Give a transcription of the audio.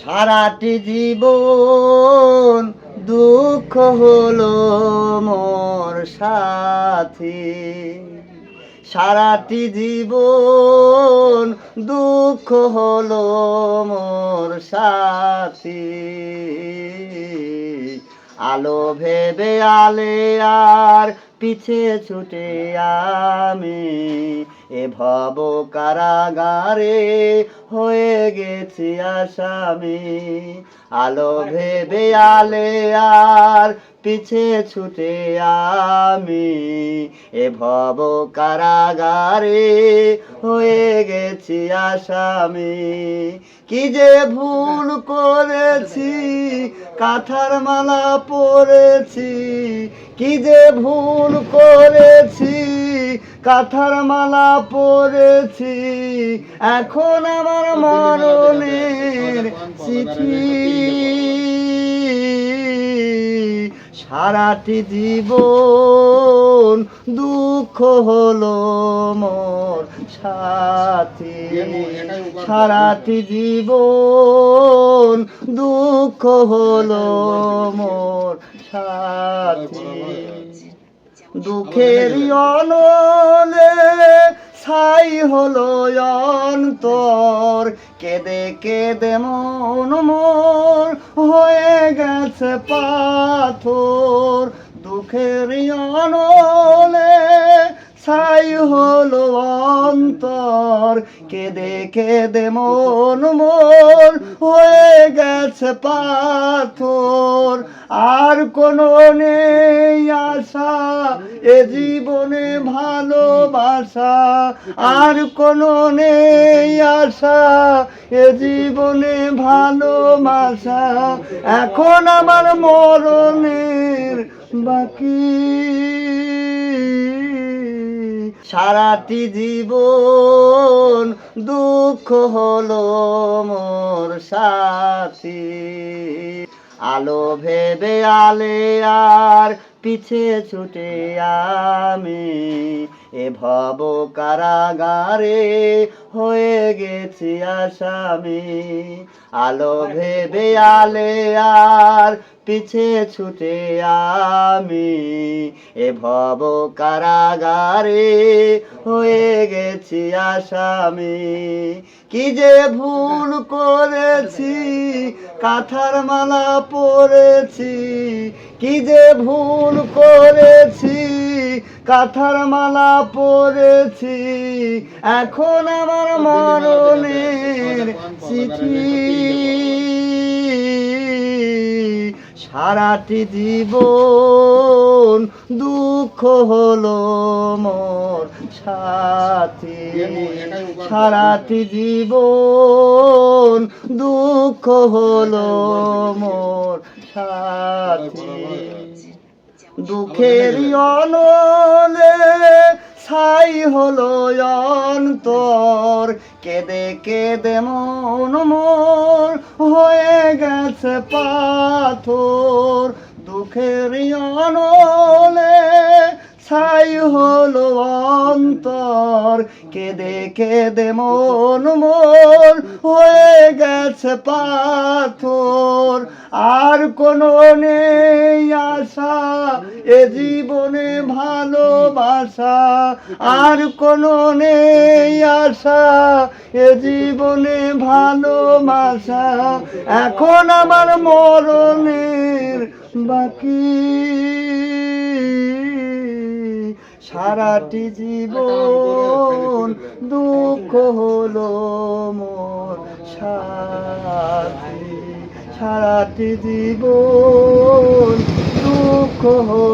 সারাটি জীবন দুঃখ হলো মোর সাথী, সারাটি জীবন দুঃখ হলো মোর সাথী। আলো ভেবে আলে আর পিছে ছুটে আমি এ ভব কারাগারে হয়ে গেছি আসামি। আলো ভেবে আলে আর পিছে ছুটে আমি এ ভব কারাগারে হয়ে গেছি আসামি। কি যে ভুল করেছি কাঁথার মালা পরেছি, কি যে ভুল করেছি কাঁথার মালা পরেছি। এখন আমার মরণের চিঠি, সারাটি জীবন দুঃখ হলো মোর সাথী, সারাটি জীবন দুঃখ হলো মোর সাথী। দুঃখের অনলে ছাই হলো অন্তর, কেঁদে কেঁদে মন মোর হয়ে গেছে পাথর। দুঃখের অনলে ছাই হলো অন্তর, কেঁদে কেঁদে মন মোর হয়ে গেছে পাথর। আর কোনো নেই আশা এ জীবনে ভালোবাসা, আর কোনো নেই আশা এ জীবনে ভালোবাসা। এখন আমার মরণের বাকি, সারাটি জীবন দুঃখ হলো মোর সাথী। আলো ভেবে আলে আর পিছে ছুটে আমি এ ভব কারাগারে হয়ে গেছি আসামি। আলো ভেবে আলে আর পিছে ছুটে আমি এ ভব কারাগারে হয়ে গেছি আসামি। কি যে ভুল করেছি কাঁথার মালা পরেছি, কি যে ভুল করেছি কাঁথার মালা পরেছি। এখন আমার মরণের চিঠি, সারাটি জীবন দুঃখ হলো মোর সাথী, সারাটি জীবন দুঃখ হলো মোর সাথী। দুঃখের অনলে ছাই হলো অন্তর, কেঁদে কেঁদে মন মোর হয়ে গেছে পাথর। দুঃখের অনলে ছাই হলো অন্তর, কেঁদে কেঁদে মন মোর হয়ে গেছে পাথর। আর কোনো নেই আশা এ জীবনে ভালোবাসা, আর কোনো নেই আশা এ জীবনে ভালোবাসা। এখন আমার মরণের বাকি, সারাটি জীবন দুঃখ হলো মোর সাথী, সারাটি জীবন দুঃখ হলো